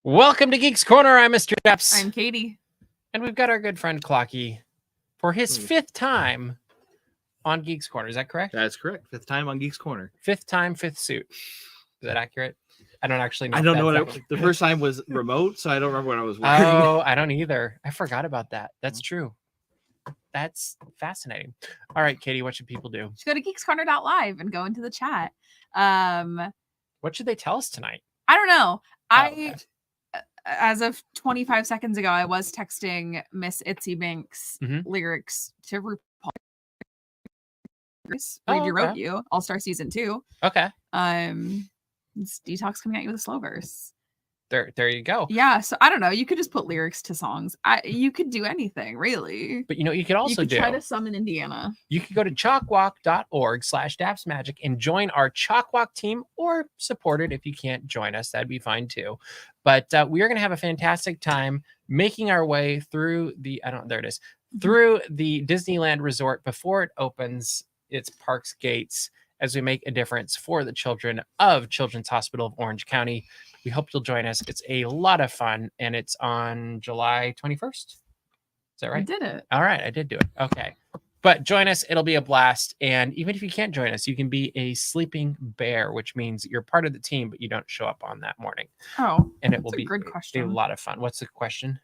Welcome to Geeks Corner. I'm Mr. Depps. I'm Katie. And we've got our good friend Clocky for his fifth time on Geeks Corner. Is that correct? That's correct. Fifth time on Geeks Corner. Fifth time, fifth suit. Is that accurate? I don't actually know. I don't know what the first time was remote, so I don't remember what I was wearing. Oh, I don't either. I forgot about that. That's true. That's fascinating. All right, Katie, what should people do? Just go to geekscorner.live and go into the chat. What should they tell us tonight? I don't know. Okay. As of 25 seconds ago, I was texting Miss Itsy Binks lyrics to RuPaul. Read You Wrote You, All-Star Season 2. Okay. It's Detox coming at you with a slow verse. There you go. Yeah, so I don't know. You could just put lyrics to songs. You could do anything, really. But you could also try to summon Indiana. You could go to chalkwalk.org/dapsmagic and join our Chalkwalk team, or support it if you can't join us. That'd be fine too. But we are going to have a fantastic time making our way through through the Disneyland Resort before it opens its park's gates, as we make a difference for the children of Children's Hospital of Orange County. We hope you'll join us. It's a lot of fun, and it's on July 21st. Is that right? I did it. All right, I did do it. Okay. But join us. It'll be a blast. And even if you can't join us, you can be a sleeping bear, which means you're part of the team, but you don't show up on that morning. Oh, and it will be good question. A lot of fun. What's the question?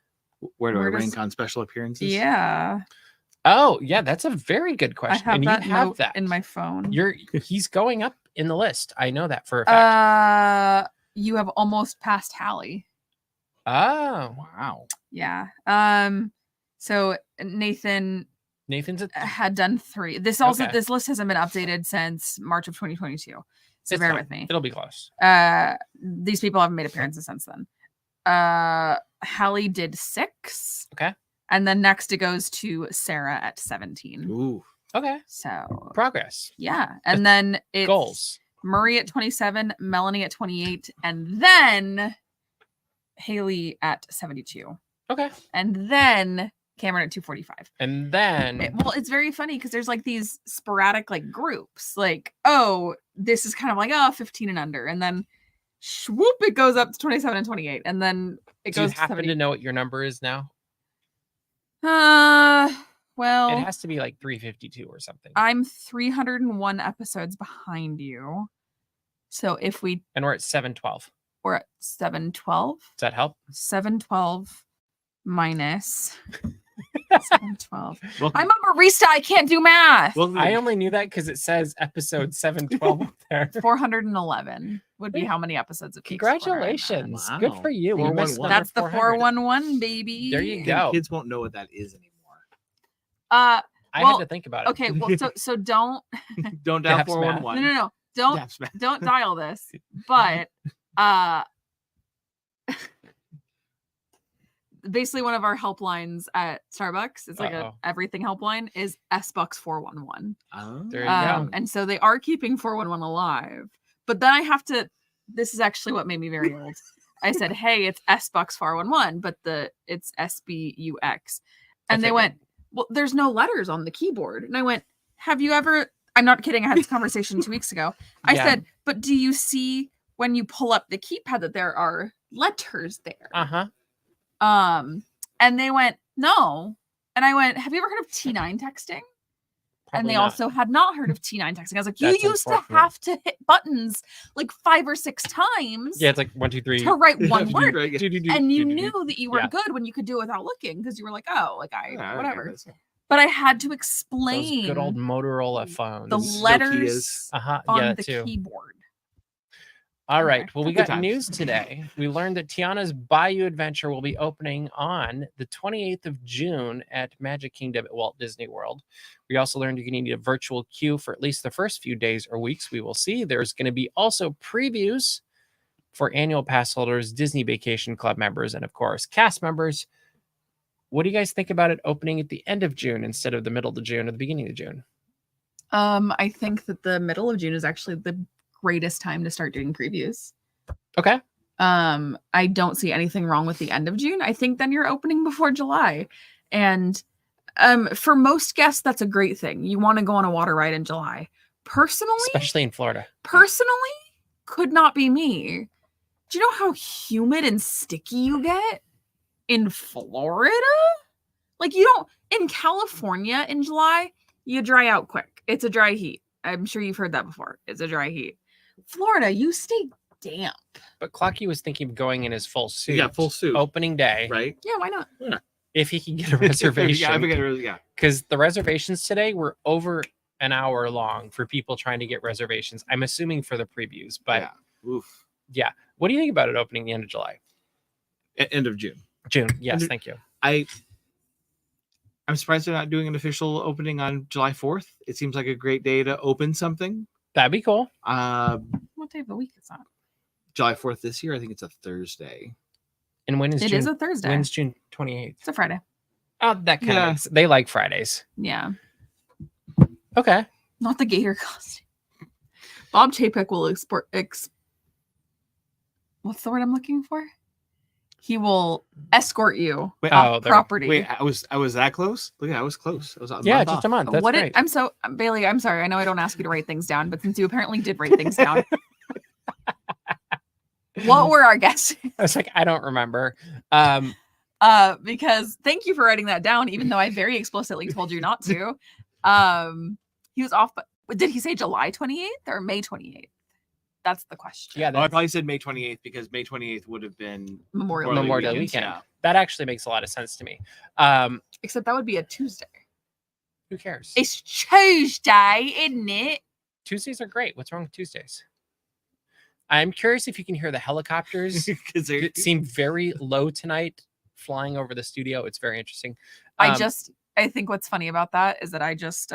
Where do I rank on special appearances? Yeah. Oh, yeah, that's a very good question. I have and that you have note that in my phone. He's going up in the list. I know that for a fact. You have almost passed Hallie. Oh, wow. Yeah. So Nathan's had done 3. This list hasn't been updated since March of 2022. So bear with me. It'll be close. These people haven't made appearances since then. Hallie did 6. Okay. And then next it goes to Sarah at 17. Ooh. Okay. So progress. Yeah. And then it's goals. Murray at 27, Melanie at 28, and then Haley at 72. Okay. And then Cameron at 245. And then it's very funny because there's like these sporadic like groups. Like, oh, this is kind of like 15 and under, and then swoop, it goes up to 27 and 28, and then it goes. Do you happen to know what your number is now? Well, it has to be like 352 or something. I'm 301 episodes behind you. So if we we're at 712. We're at 712. Does that help? 712 minus 712. I'm a barista. I can't do math. Well, I only knew that because it says episode 712 up there. 411 would be how many episodes of Geeks Corner. Congratulations. Wow. Good for you. That's the 411, baby. There you go. Kids won't know what that is anymore. I had to think about it. Okay, well, so don't dial 411. No. Don't dial this. But basically one of our helplines at Starbucks, it's like a everything helpline, is SBucks 411. Oh. There you go. And so they are keeping 411 alive. But then I have to, this is actually what made me very old. I said, hey, it's SBucks 411, but it's SBUX. And they went, well, there's no letters on the keyboard. And I went, have you ever, I'm not kidding, I had this conversation 2 weeks ago. I said, but do you see when you pull up the keypad that there are letters there? And they went, no. And I went, have you ever heard of T9 texting? Probably and they also had not heard of T9 texting. I was like, you used to have to hit buttons like 5 or 6 times. Yeah, it's like 1, 2, 3 to write one word. And you knew that you were good when you could do it without looking, because you were like, oh, like whatever. But I had to explain those good old Motorola phones, the letters on the keyboard. All right. Well, we got news today. We learned that Tiana's Bayou Adventure will be opening on the 28th of June at Magic Kingdom at Walt Disney World. We also learned you're going to need a virtual queue for at least the first few days or weeks. We will see. There's going to be also previews for annual pass holders, Disney Vacation Club members, and of course, cast members. What do you guys think about it opening at the end of June instead of the middle of June or the beginning of June? I think that the middle of June is actually the greatest time to start doing previews. Okay. I don't see anything wrong with the end of June. I think then you're opening before July. And for most guests, that's a great thing. You want to go on a water ride in July. Personally, especially in Florida. Personally, could not be me. Do you know how humid and sticky you get in Florida? Like you don't in California in July, you dry out quick. It's a dry heat. I'm sure you've heard that before. It's a dry heat. Florida, you stay damp. But Clocky was thinking of going in his full suit. Yeah, full suit. Opening day. Right? Yeah, why not? Yeah. If he can get a reservation. Yeah. Because the reservations today were over an hour long for people trying to get reservations. I'm assuming for the previews. But yeah. Oof. Yeah. What do you think about it opening the end of July? End of June. June. Yes, thank you. I'm surprised they're not doing an official opening on July 4th. It seems like a great day to open something. That'd be cool. What day of the week is that? July 4th this year. I think it's a Thursday. And when is It June? is a Thursday. When's June 28th? It's a Friday. Oh, that kind of makes, they like Fridays. Yeah. Okay. Not the gator costume. Bob Chapek will what's the word I'm looking for? He will escort you off property. Wait, I was that close? Look, I was close. I was just a month. That's great. Bailey, I'm sorry. I know I don't ask you to write things down, but since you apparently did write things down. What were our guesses? I was like, I don't remember. Because thank you for writing that down, even though I very explicitly told you not to. He was off, but did he say July 28th or May 28th? That's the question. Yeah, I probably said May 28th because May 28th would have been Memorial Weekend. Yeah. That actually makes a lot of sense to me. Except that would be a Tuesday. Who cares? It's Tuesday, isn't it? Tuesdays are great. What's wrong with Tuesdays? I'm curious if you can hear the helicopters. Because they seem very low tonight, flying over the studio. It's very interesting. I think what's funny about that is that I just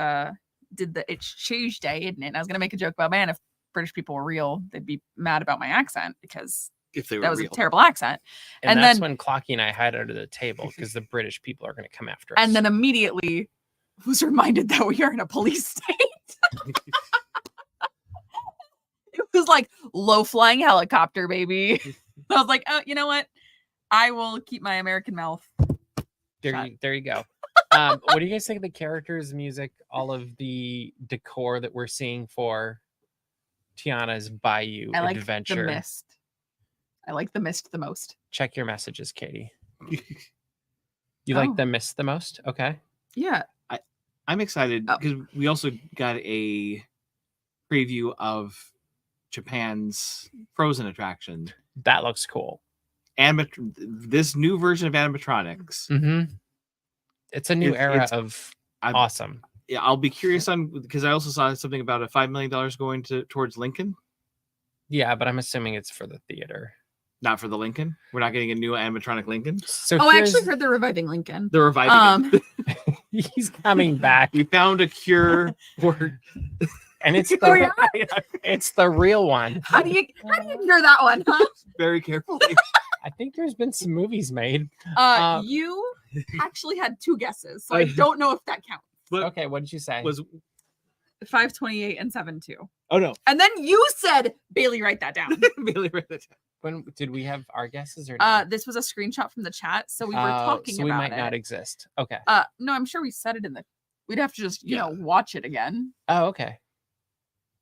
did the It's Tuesday, isn't it? And I was gonna make a joke about, man, if British people were real, they'd be mad about my accent because that was a terrible accent. And that's when Clocky and I hide under the table because the British people are going to come after us. And then immediately was reminded that we are in a police state. It was like low flying helicopter, baby. I was like, oh, you know what? I will keep my American mouth. There you go. What do you guys think of the characters, music, all of the decor that we're seeing for Tiana's Bayou Adventure? The mist. I like the mist the most. Check your messages, Katie. You like the mist the most? Okay. Yeah. I'm excited because we also got a preview of Japan's Frozen attraction. That looks cool. And this new version of animatronics. Mm-hmm. It's a new era of awesome. Yeah, I'll be curious on because I also saw something about a $5 million going towards Lincoln. Yeah, but I'm assuming it's for the theater. Not for the Lincoln. We're not getting a new animatronic Lincoln. So I actually heard they're reviving Lincoln. They're reviving him. He's coming back. We found a cure for, and it's it's the real one. How do you ignore that one? Huh? Very carefully. I think there's been some movies made. You actually had two guesses, so I don't know if that counts. Okay, what did you say? Was 528 and 72. Oh no! And then you said, Bailey, write that down. Bailey, write that down. When did we have our guesses or no? This was a screenshot from the chat, so we were talking so we about might not exist. Okay. No, I'm sure we said it in the. We'd have to just you know watch it again. Oh, okay.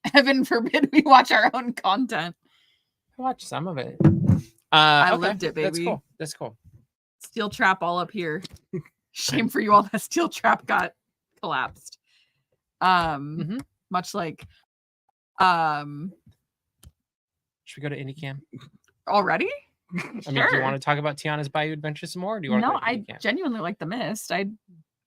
Heaven forbid we watch our own content. I watched some of it. I lived it, baby. That's cool. Steel trap all up here. Shame for you all that steel trap got collapsed. Much like should we go to IndieCam already? I mean, do you want to talk about Tiana's Bayou Adventure some more? Or do you want to I genuinely like the mist. I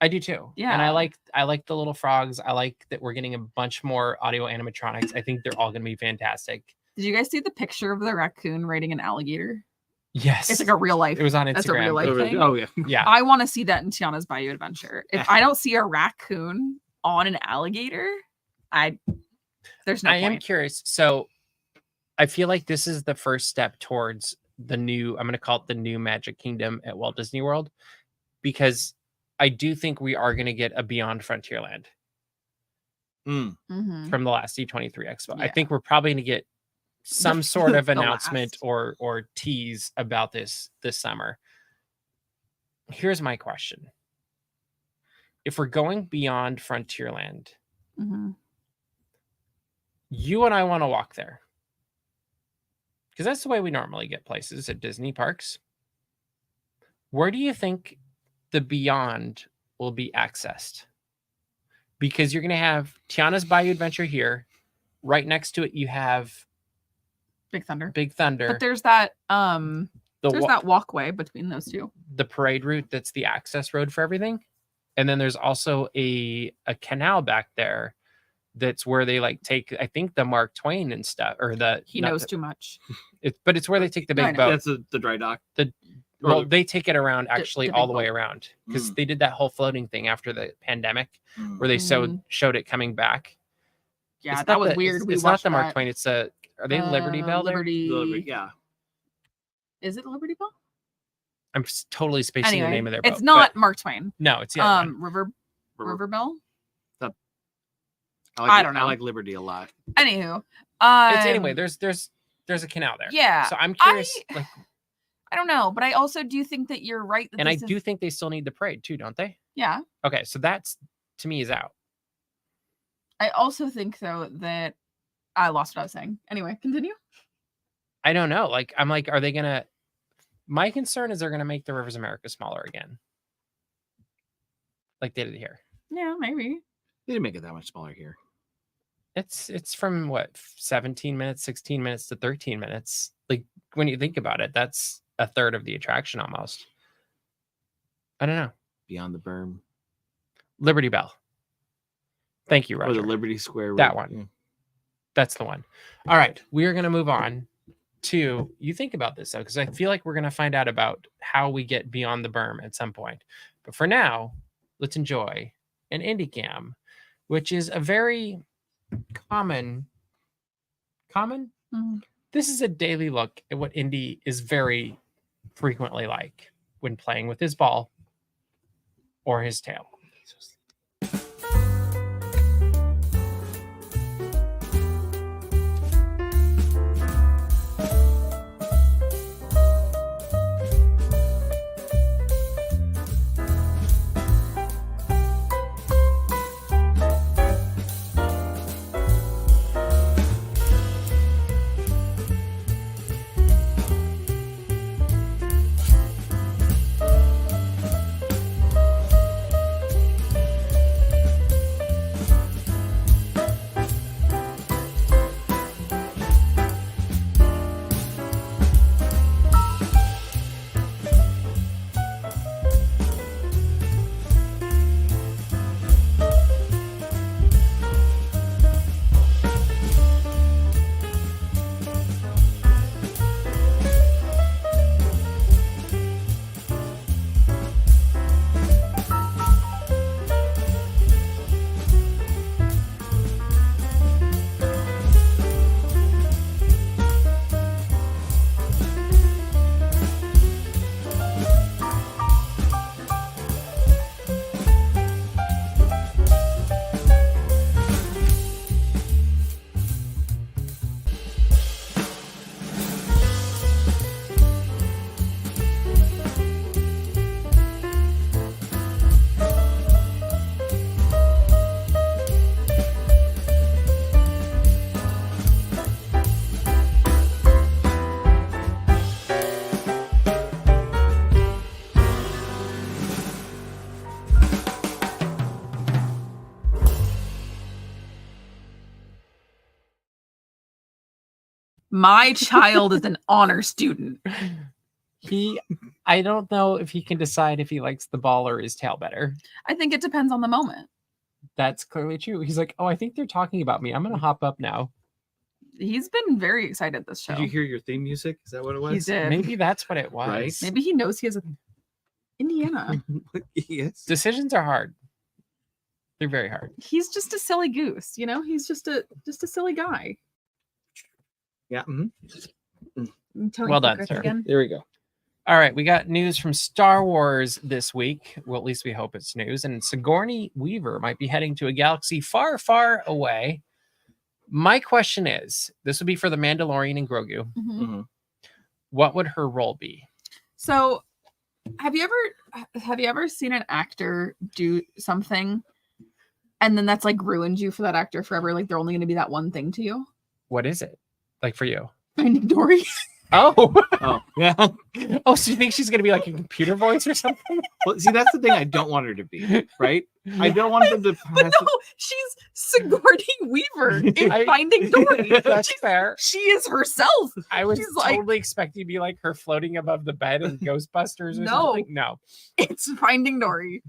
do too. Yeah. And I like the little frogs. I like that we're getting a bunch more audio animatronics. I think they're all gonna be fantastic. Did you guys see the picture of the raccoon riding an alligator? Yes. It's like a real life. It was on Instagram. That's a real life thing. Oh yeah. Yeah. I want to see that in Tiana's Bayou Adventure. If I don't see a raccoon on an alligator, there's no point. I am curious. So I feel like this is the first step towards the new, I'm going to call it the new Magic Kingdom at Walt Disney World, because I do think we are going to get a Beyond Frontierland from the last D23 Expo. Yeah. I think we're probably going to get some sort of announcement or tease about this summer. Here's my question. If we're going beyond Frontierland, you and I want to walk there. because that's the way we normally get places at Disney parks. Where do you think the Beyond will be accessed? Because you're going to have Tiana's Bayou Adventure here. Right next to it, you have Big Thunder. Big Thunder. But there's that that walkway between those two. The parade route that's the access road for everything. And then there's also a canal back there that's where they like take, I think, the Mark Twain and stuff, or he knows too much. But it's where they take the big boat. That's the dry dock. They take it around actually all the way around, because they did that whole floating thing after the pandemic where they showed it coming back. Yeah, that was weird. It's not the Mark Twain. It's are they Liberty Bell there? Yeah. Is it Liberty Bell? I'm totally spacing the name of their boat. It's not Mark Twain. No, it's the other one. River Bell. I don't know. I like Liberty a lot. Anywho, it's anyway. There's a canal there. Yeah. So I'm curious. I don't know, but I also do think that you're right. And I do think they still need the parade too, don't they? Yeah. Okay, so that's, to me, is out. I also think though that I lost what I was saying. Anyway, continue. I don't know. I'm like, are they gonna? My concern is they're gonna make the Rivers America smaller again, like they did here. Yeah, maybe. They didn't make it that much smaller here. It's from what, 17 minutes, 16 minutes to 13 minutes. Like when you think about it, that's a third of the attraction almost. I don't know. Beyond the berm. Liberty Bell. Thank you, Roger. Or the Liberty Square. That one. Yeah. That's the one. All right. We are going to move on to, you think about this though, because I feel like we're going to find out about how we get beyond the berm at some point. But for now, let's enjoy an IndyCam, which is a very common. Mm-hmm. This is a daily look at what Indy is very frequently like when playing with his ball or his tail. My child is an honor student. I don't know if he can decide if he likes the ball or his tail better. I think it depends on the moment. That's clearly true. He's like, oh, I think they're talking about me. I'm going to hop up now. He's been very excited this show. Did you hear your theme music? Is that what it was? He did. Maybe that's what it was. Right? Maybe he knows he has Indiana. Yes. Decisions are hard. They're very hard. He's just a silly goose, you know? He's just a silly guy. Yeah. Well done, sir. Again. There we go. All right, we got news from Star Wars this week. Well, at least we hope it's news. And Sigourney Weaver might be heading to a galaxy far, far away. My question is, this would be for the Mandalorian and Grogu. Mm-hmm. What would her role be? So, have you ever seen an actor do something and then that's like ruined you for that actor forever? Like they're only going to be that one thing to you? What is it? Like for you? Finding Dory. Oh. Oh, yeah. Oh, so you think she's gonna be like a computer voice or something? Well, see, that's the thing I don't want her to be, right? I don't want them to. But no, she's Sigourney Weaver in Finding Dory. That's fair. She is herself. I was She's like- totally expecting to be like her floating above the bed in Ghostbusters or No. something. No. It's Finding Dory.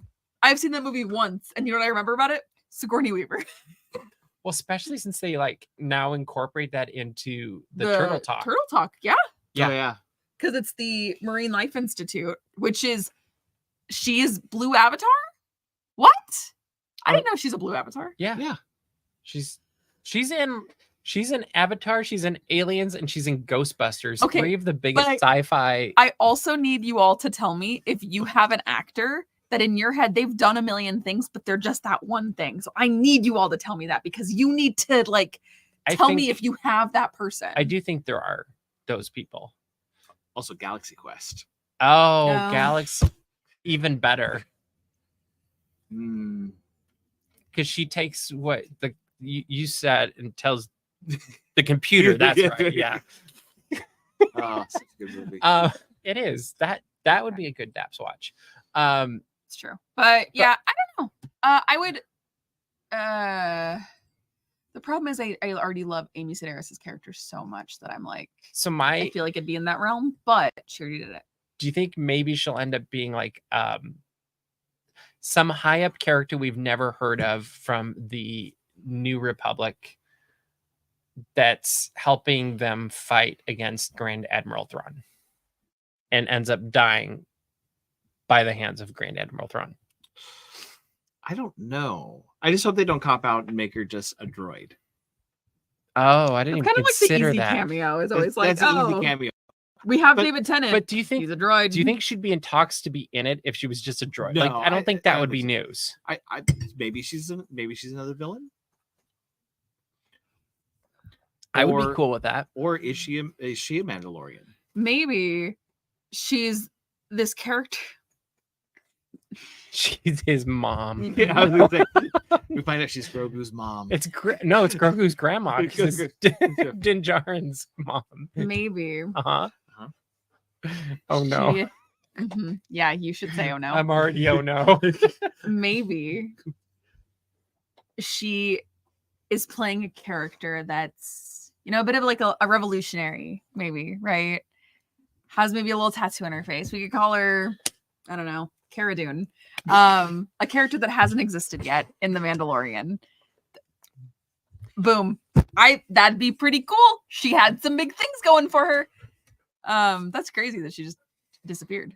I've seen that movie once, and you know what I remember about it? Sigourney Weaver. Well, especially since they like now incorporate that into the Turtle Talk. Turtle Talk, yeah. Yeah. Oh, yeah. Because it's the Marine Life Institute, which is she is Blue Avatar? What? I didn't know she's a Blue Avatar. Yeah. Yeah. She's in Avatar, she's in Aliens, and she's in Ghostbusters. Okay, 3 of the biggest but sci-fi. I also need you all to tell me if you have an actor that in your head they've done a million things, but they're just that one thing. So I need you all to tell me that because you need to like tell me if you have that person. I do think there are those people. Also, Galaxy Quest. Oh, No. Galaxy, even better. Mm. Because she takes what you said and tells the computer. That's right. Yeah. Oh, such a good movie. It is. That would be a good Daps watch. It's true. But yeah, I don't know. I would the problem is I already love Amy Sedaris' character so much that I'm like, So I feel like it'd be in that realm, but she already did it. do you think maybe she'll end up being like some high up character we've never heard of from the New Republic that's helping them fight against Grand Admiral Thrawn and ends up dying by the hands of Grand Admiral Thrawn? I don't know. I just hope they don't cop out and make her just a droid. Oh, I didn't It's even kind of like the consider easy that. cameo. It's always like, That's an oh, easy cameo. we have But- David Tennant. But do you think he's a droid. do you think she'd be in talks to be in it if she was just a droid? No, Like I don't think I that don't would be think so. news. I maybe she's another villain. I would be Or- cool with that. Or is she a Mandalorian? Maybe she's this character. She's his mom. Yeah, I was gonna say, we find out she's Grogu's mom. It's it's Grogu's grandma. 'Cause it's Din Djarin's mom. Maybe. Uh-huh. Oh no. She- Mhm. Yeah, you should say oh no. I'm already oh no. Maybe she is playing a character that's, you know, a bit of like a revolutionary, maybe, right? Has maybe a little tattoo on her face. We could call her, I don't know, Cara Dune. A character that hasn't existed yet in The Mandalorian. Boom. That'd be pretty cool. She had some big things going for her. That's crazy that she just disappeared.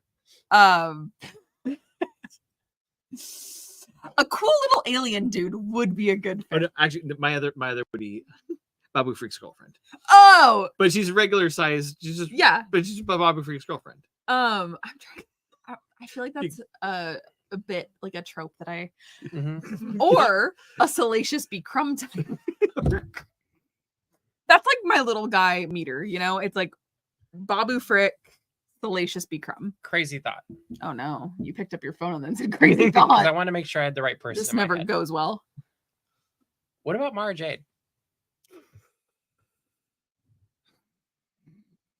A cool little alien dude would be a good Oh, fit. no, actually, my other would be Babu Freak's girlfriend, Oh, but she's regular size. She's just yeah. but she's Babu Freak's girlfriend. I'm trying. I feel like that's a bit like a trope that I Mhm. or a Salacious B. Crumb type. That's like my little guy meter, you know? It's like Babu Frick, Salacious B. Crumb. Crazy thought. Oh no, you picked up your phone and then said crazy 'Cause I thought. want to make sure I had the right person. This in my never head. goes well. What about Mara Jade?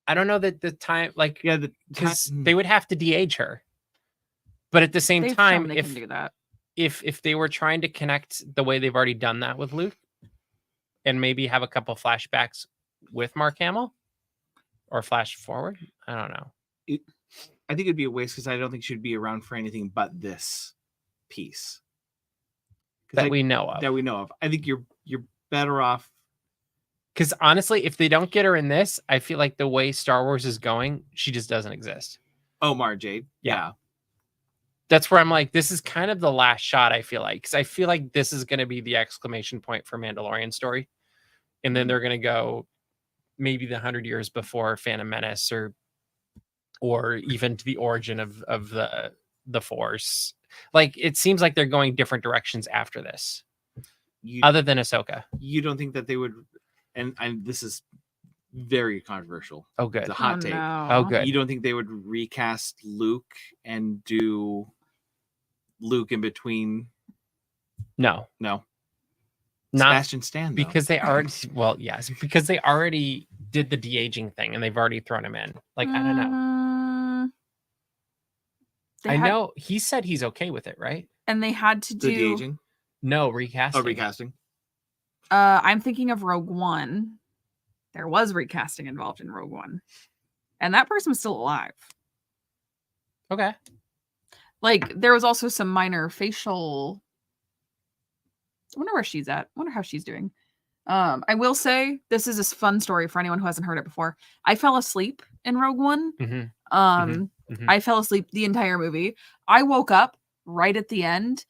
I don't know that the time, like, Yeah, because they would have to de-age her. But at the same They've time, shown they can do that. if they were trying to connect the way they've already done that with Luke, and maybe have a couple flashbacks with Mark Hamill, or flash forward, I don't know. I think it'd be a waste because I don't think she'd be around for anything but this piece That we know of. that we know of. I think you're better off. Because honestly, if they don't get her in this, I feel like the way Star Wars is going, she just doesn't exist. Oh, Mara Jade. Yeah. That's where I'm like, this is kind of the last shot, I feel like. Because I feel like this is going to be the exclamation point for Mandalorian story. And then they're going to go maybe the 100 years before Phantom Menace or even to the origin of the Force. Like, it seems like they're going different directions after this, other than Ahsoka. You don't think that they would, and this is very controversial. Oh, good. It's a hot take. No. Oh, good. You don't think they would recast Luke and do Luke in between? No. No. Sebastian Stan, though. because they already well, yes, because they already did the de-aging thing and they've already thrown him in. Like, I don't know. I know he said he's okay with it, right? And they had to do the de-aging. No, recasting. Oh, recasting. I'm thinking of Rogue One. There was recasting involved in Rogue One, and that person was still alive. Okay. Like, there was also some minor facial. I wonder where she's at. I wonder how she's doing. I will say this is a fun story for anyone who hasn't heard it before. I fell asleep in Rogue One. I fell asleep the entire movie. I woke up right at the end,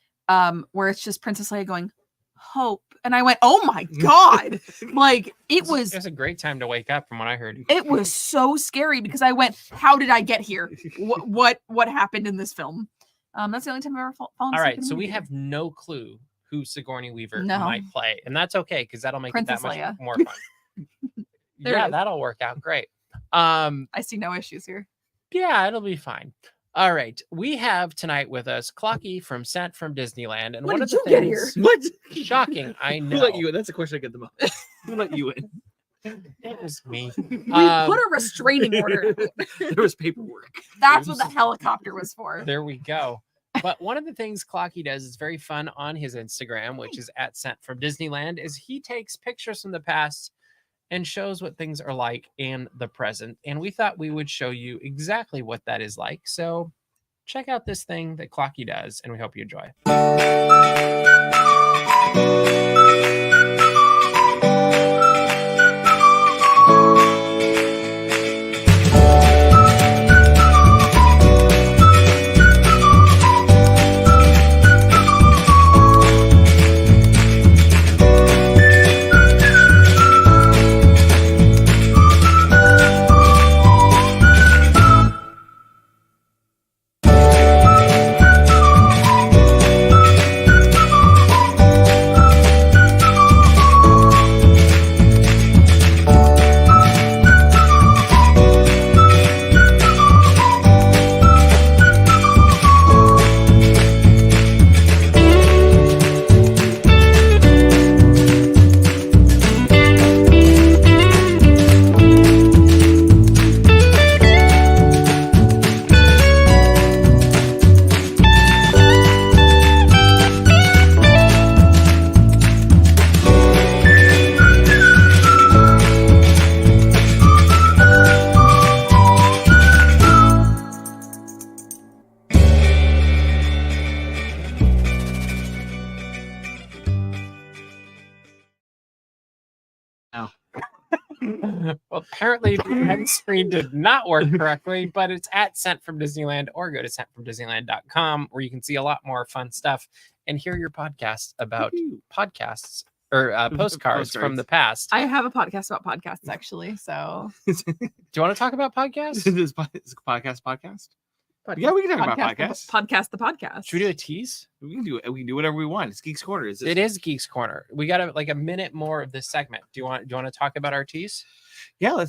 where it's just Princess Leia going, "Hope," and I went, "Oh my god!" Like, it was a great time to wake up, from what I heard. It was so scary because I went, "How did I get here? What happened in this film?" That's the only time I've ever fallen asleep. All right, so we have no clue who Sigourney Weaver might play, and that's okay because that'll make Princess it that much Leia. more fun. Yeah, that'll work out great. I see no issues here. Yeah, it'll be fine. All right, we have tonight with us Clocky from Sent from Disneyland, and one of the things What? shocking, I know. Who let you in? That's a question I get the most. Who let you in? It was me. We put a restraining order. There was paperwork. That's what the helicopter was for. There we go. But one of the things Clocky does is very fun on his Instagram, which is at Sent from Disneyland, is he takes pictures from the past and shows what things are like in the present. And we thought we would show you exactly what that is like. So check out this thing that Clocky does, and we hope you enjoy. Well, apparently the end screen did not work correctly, but it's at Sent from Disneyland, or go to sentfromdisneyland.com where you can see a lot more fun stuff and hear your podcasts about podcasts or postcards from the past. I have a podcast about podcasts, actually. So, do you want to talk about podcasts? Is podcast? Yeah, we can talk about podcasts. Podcast the podcast. Should we do a tease? We can do whatever we want. It's Geeks Corner. It is Geeks Corner. We got a minute more of this segment. Do you want to talk about our tease? Yeah,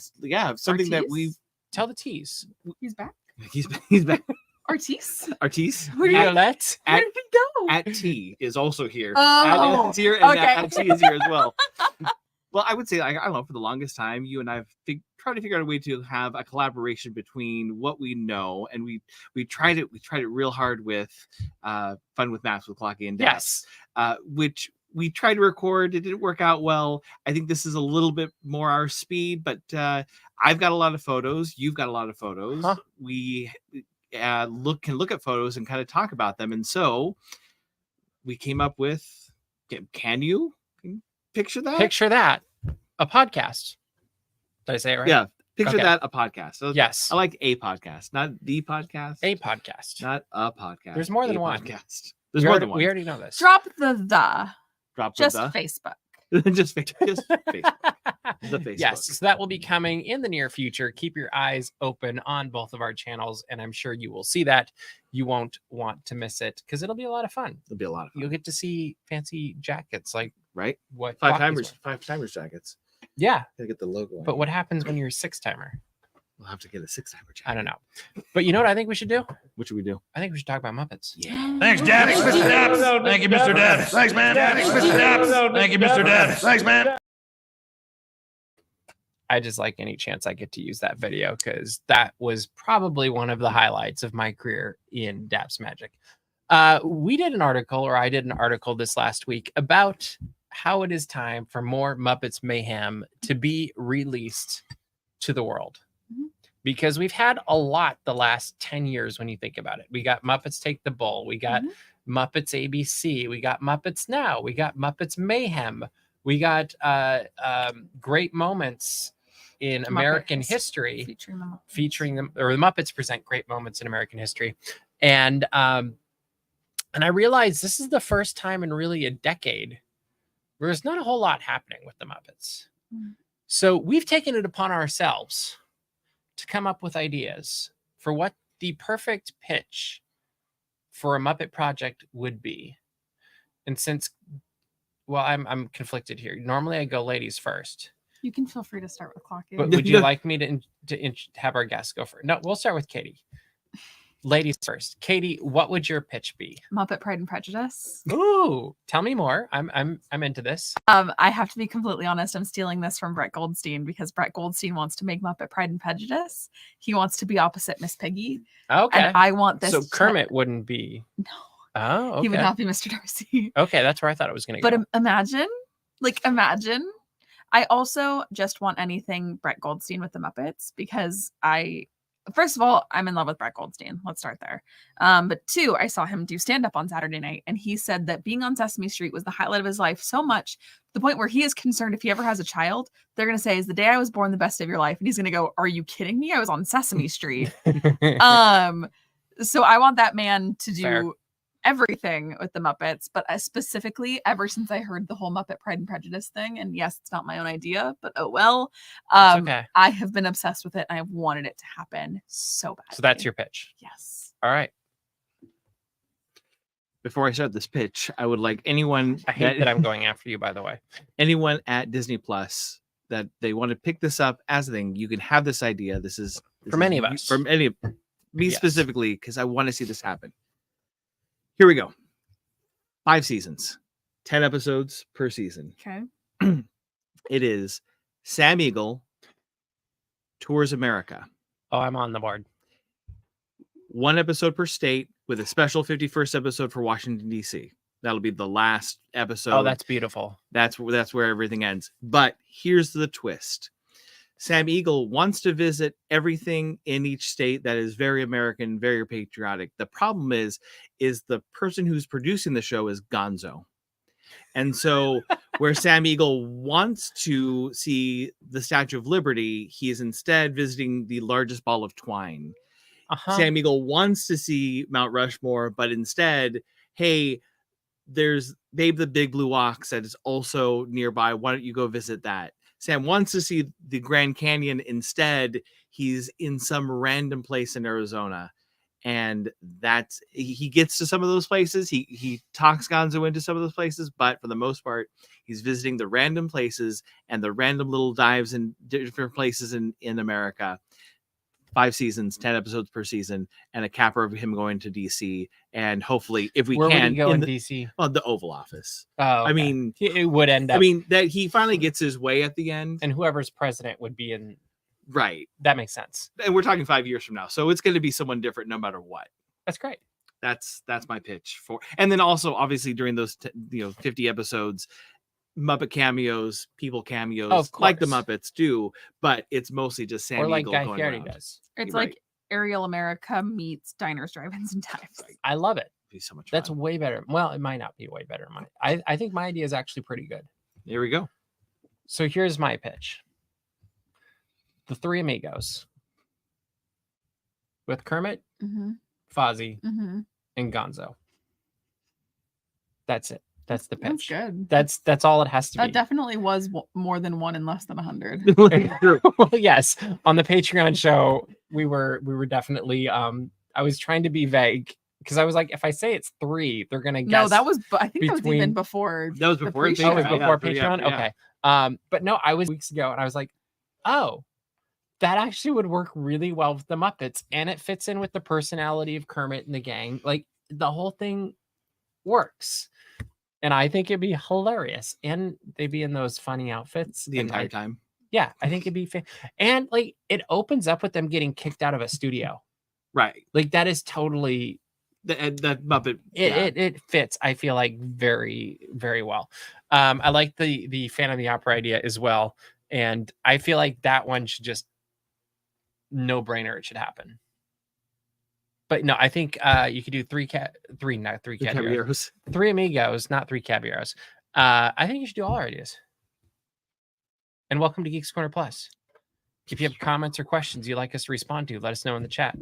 something that we've tell the tease. He's back. He's back. Artiste. Where did he go? At T is also here. Oh, At here, and okay. at T is here as well. Well, I would say, I don't know, for the longest time, you and I have tried to figure out a way to have a collaboration between what we know, and we tried it real hard with Fun with Maps with Clocky and Dax, which we tried to record. It didn't work out well. I think this is a little bit more our speed, but I've got a lot of photos. You've got a lot of photos. Huh. We can look at photos and kind of talk about them, and so we came up with. Can you picture that? Picture that. A podcast. Did I say it right? Yeah. Picture that, a podcast. So yes. I like a podcast, not the podcast. A podcast. Not a podcast. There's more than one. Podcast. There's more than one. We already know this. Drop the. Drop just the. Facebook. just Facebook. The Facebook. Yes, so that will be coming in the near future. Keep your eyes open on both of our channels, and I'm sure you will see that. You won't want to miss it because it'll be a lot of fun. It'll be a lot of fun. You'll get to see fancy jackets, like right? What five timers jackets. Yeah, gotta get the logo on. But what happens when you're a 6-timer? We'll have to get a 6-timer check. I don't know. But you know what I think we should do? What should we do? I think we should talk about Muppets. Yeah. Thanks, Dad. Thanks, Mr. Dad. Thank you, Mr. Dad. Thanks, man. Thanks, Mr. Dad. Thank you, Mr. Dad. Thanks, man. I just like any chance I get to use that video because that was probably one of the highlights of my career in Daps Magic. We did an article, or I did an article this last week about how it is time for more Muppets Mayhem to be released to the world. Because we've had a lot the last 10 years when you think about it. We got Muppets Take the Bull. We got Muppets ABC. We got Muppets Now. We got Muppets Mayhem. We got great moments in American history featuring them, or the Muppets present great moments in American history. And I realized this is the first time in really a decade where there's not a whole lot happening with the Muppets. So we've taken it upon ourselves to come up with ideas for what the perfect pitch for a Muppet project would be. And since, well, I'm conflicted here. Normally I go ladies first. You can feel free to start with clocking. But would you like me to have our guests go first? No, we'll start with Katie. Ladies first. Katie, what would your pitch be? Muppet Pride and Prejudice. Ooh, tell me more. I'm into this. I have to be completely honest. I'm stealing this from Brett Goldstein because Brett Goldstein wants to make Muppet Pride and Prejudice. He wants to be opposite Miss Piggy. Okay. And I want this. So Kermit wouldn't be. No. Oh, okay. He would not be Mr. Darcy. Okay, that's where I thought it was going to go. But imagine. I also just want anything Brett Goldstein with the Muppets because first of all, I'm in love with Brett Goldstein. Let's start there. But two, I saw him do stand-up on Saturday night, and he said that being on Sesame Street was the highlight of his life so much, to the point where he is concerned if he ever has a child, they're going to say, is the day I was born the best day of your life? And he's going to go, are you kidding me? I was on Sesame Street. So I want that man to do everything with the Muppets, but specifically ever since I heard the whole Muppet Pride and Prejudice thing, and yes, it's not my own idea, but oh well. Okay. I have been obsessed with it and I've wanted it to happen so bad. So that's your pitch. Yes. All right. Before I start this pitch, I would like anyone. I hate that I'm going after you, by the way. Anyone at Disney Plus that they want to pick this up as a thing, you can have this idea. This is from any of us. From any of me specifically, because I want to see this happen. Here we go. 5 seasons, 10 episodes per season. Okay. It is Sam Eagle Tours America. Oh, I'm on the board. 1 episode per state with a special 51st episode for Washington, D.C. That'll be the last episode. Oh, that's beautiful. That's where everything ends. But here's the twist. Sam Eagle wants to visit everything in each state that is very American, very patriotic. The problem is the person who's producing the show is Gonzo. And so where Sam Eagle wants to see the Statue of Liberty, he is instead visiting the largest ball of twine. Sam Eagle wants to see Mount Rushmore, but instead, hey, there's Babe the Big Blue Ox that is also nearby. Why don't you go visit that? Sam wants to see the Grand Canyon. Instead, he's in some random place in Arizona. And he gets to some of those places. He talks Gonzo into some of those places, but for the most part, he's visiting the random places and the random little dives in different places in America. 5 seasons, 10 episodes per season, and a capper of him going to DC. And hopefully, if we Where can, would he go in DC? Well, the Oval Office. Oh, okay. I mean, it would end up. I mean, that he finally gets his way at the end. And whoever's president would be in. Right. That makes sense. And we're talking 5 years from now. So it's going to be someone different no matter what. That's great. That's my pitch for. And then also, obviously, during those 50 episodes, Muppet cameos, people cameos, like the Muppets do, but it's mostly just Sam Or Eagle like Guy going Fieri around. does. It's like Ariel America meets Diners, Drive-Ins, and Dives. I love it. It'd be so much fun. That's way better. Well, it might not be way better. I think my idea is actually pretty good. There we go. So here's my pitch. The Three Amigos. With Kermit, Fozzie, and Gonzo. That's it. That's the pitch. That's good. That's all it has to be. That definitely was more than one in less than 100. Well, yes. On the Patreon show, we were definitely I was trying to be vague because I was like, if I say it's 3, they're gonna guess. No, that was I think that was even before. That was before. Oh, it was before Patreon. Patreon. Okay. But no, I was weeks ago, and I was like, oh, that actually would work really well with the Muppets, and it fits in with the personality of Kermit and the gang. Like the whole thing works, and I think it'd be hilarious, and they'd be in those funny outfits the entire time. Yeah, I think it'd be and like it opens up with them getting kicked out of a studio. Right. Like that is totally that Muppet. It fits, I feel like, very, very well. I like the Phantom of the Opera idea as well. And I feel like that one should just no brainer. It should happen. But no, I think you could do three Caballeros. Three Amigos, not three Caballeros. I think you should do all our ideas. And welcome to Geeks Corner Plus. If you have comments or questions you'd like us to respond to, let us know in the chat.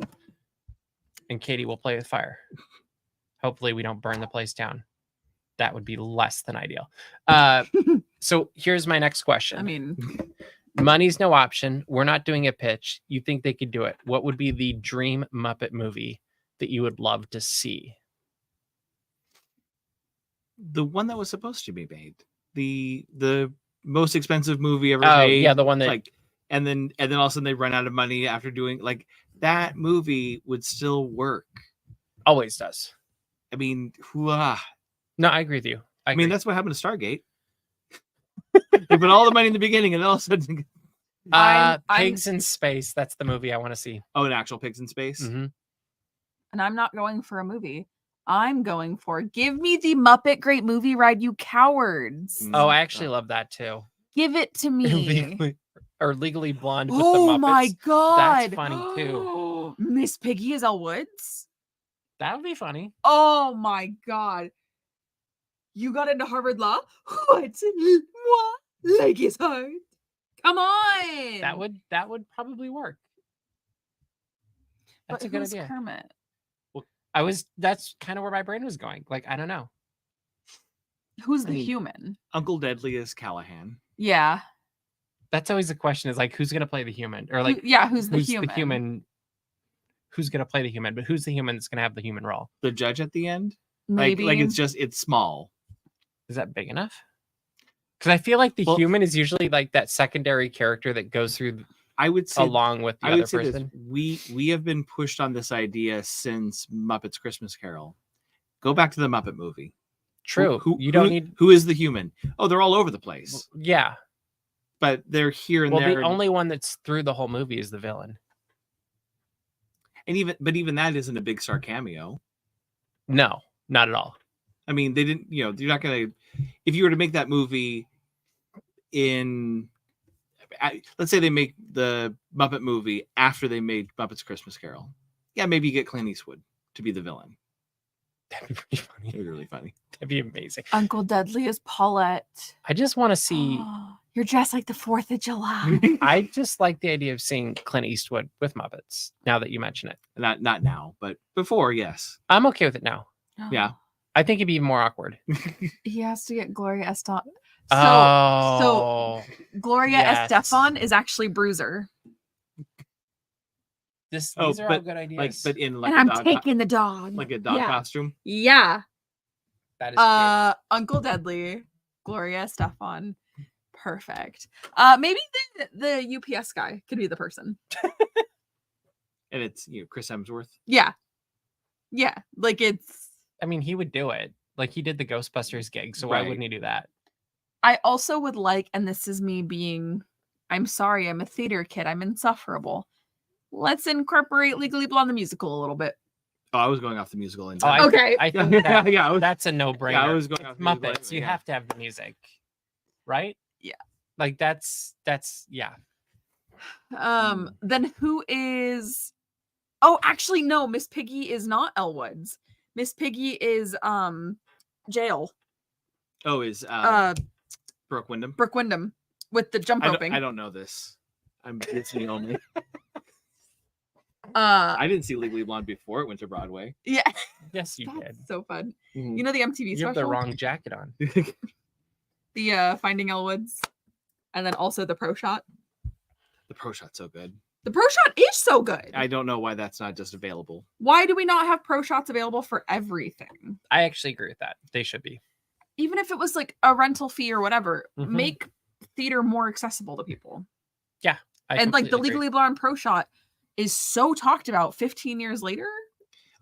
And Katie will play with fire. Hopefully we don't burn the place down. That would be less than ideal. So here's my next question. I mean, money's no option. We're not doing a pitch. You think they could do it? What would be the dream Muppet movie that you would love to see? The one that was supposed to be made. The most expensive movie ever made. Yeah, the one that like and then all of a sudden they run out of money after doing like that movie would still work. Always does. I mean, no, I agree with you. I mean, that's what happened to Stargate. They put all the money in the beginning and then all of a sudden Pigs in Space. That's the movie I want to see. Oh, an actual Pigs in Space. Mm-hmm. And I'm not going for a movie. I'm going for give me the Muppet Great Movie Ride, you cowards. Oh, I actually love that too. Give it to me. Legally Blonde with the Oh Muppets. my god. That's funny too. Miss Piggy is Elle Woods? That would be funny. Oh my god. You got into Harvard Law? What like his heart? Come on. That would probably work. That's but a good who's idea. Kermit? That's kind of where my brain was going. Like, I don't know. Who's the human? Uncle Deadly is Callahan. Yeah. That's always the question, is like, who's going to play the human? Or like, who's the human? Who's going to play the human? But who's the human that's going to have the human role? The judge at the end? Maybe. Like it's small. Is that big enough? Because I feel like the human is usually like that secondary character that goes through. I would say along with the other person. We have been pushed on this idea since Muppets Christmas Carol. Go back to the Muppet movie. True. Who is the human? Oh, they're all over the place. Yeah. But they're here and there. The only one that's through the whole movie is the villain. And even that isn't a big star cameo. No, not at all. I mean, they didn't, you're not going to, if you were to make that movie let's say they make the Muppet movie after they made Muppets Christmas Carol. Yeah, maybe you get Clint Eastwood to be the villain. That'd be pretty funny. It'd be really funny. That'd be amazing. Uncle Dudley is Paulette. I just want to see. You're dressed like the 4th of July. I just like the idea of seeing Clint Eastwood with Muppets. Now that you mention it, not now, but before, yes. I'm okay with it now. Yeah, I think it'd be more awkward. He has to get Gloria Estefan. So Gloria Estefan is actually Bruiser. These are all good ideas. But in and I'm taking the dog, like a dog costume. Yeah, that is Uncle Deadly, Gloria Estefan, perfect. Maybe the UPS guy could be the person. And it's Chris Hemsworth. Yeah, like it's. I mean, he would do it. Like he did the Ghostbusters gig, so why wouldn't he do that? I also would like, and this is me being, I'm sorry, I'm a theater kid, I'm insufferable. Let's incorporate Legally Blonde the musical a little bit. Oh, I was going off the musical. Okay. I think that's a no-brainer. Yeah, I was going off the Muppets. You have to have the music, right? Yeah. Like that's yeah. Then who is? Oh, actually, no. Miss Piggy is not Elle Woods. Miss Piggy is Jail. Oh, is Brooke Wyndham? Brooke Wyndham with the jump roping. I don't know this. I'm Disney only. I didn't see Legally Blonde before it went to Broadway. Yeah. Yes, you did. So fun. Mm-hmm. You know the MTV special? You have the wrong jacket on. The Finding Elle Woods, and then also the Pro Shot. The Pro Shot's so good. The Pro Shot is so good. I don't know why that's not just available. Why do we not have Pro Shots available for everything? I actually agree with that. They should be. Even if it was like a rental fee or whatever, make theater more accessible to people. Yeah, And like the completely agree. Legally Blonde Pro Shot is so talked about 15 years later.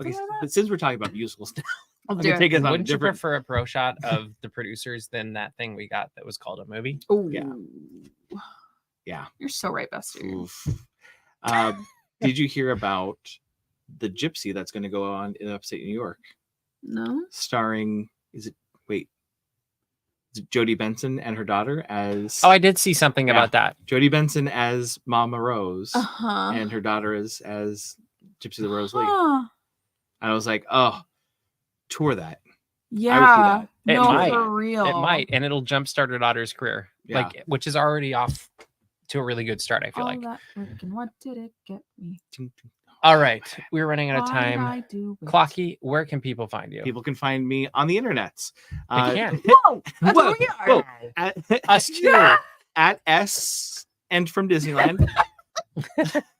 Okay, Something like but since we're talking about musicals now, I'll I'm do gonna it. take us on a Wouldn't you different. prefer a pro shot of the producers than that thing we got that was called a movie? Oh, Yeah. Yeah. You're so right, Buster. Oof. Did you hear about the Gypsy that's going to go on in upstate New York, No. starring? Is it Jodie Benson and her daughter as? Oh, I did see something Yeah. about that. Jodie Benson as Mama Rose, Uh-huh. and her daughter as Gypsy the Rose Lee. Huh. And I was like, oh, tour that. Yeah. It No, might. for real. It might, and it'll jumpstart her daughter's career, Yeah. like which is already off to a really good start. I feel All like. that work and what did it get me? All right, we're running out of Why did time. I do it? Clocky, where can people find you? People can find me on the internets. They can. Whoa! That's Whoa, what we are. whoa. At, Us too. Yeah. at S and from Disneyland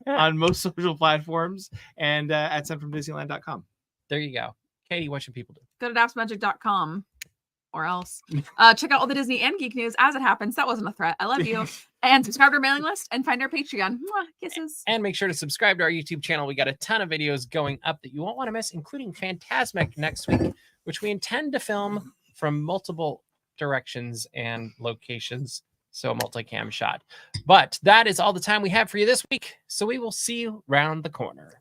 on most social platforms, and at sendfromdisneyland.com. There you go. Katie, what should people do? Go to dapsmagic.com or else. Check out all the Disney and geek news as it happens. That wasn't a threat. I love you. And subscribe to our mailing list and find our Patreon. Mwah, kisses. And make sure to subscribe to our YouTube channel. We got a ton of videos going up that you won't want to miss, including Phantasmic next week, which we intend to film from multiple directions and locations. So a multicam shot. But that is all the time we have for you this week. So we will see you round the corner.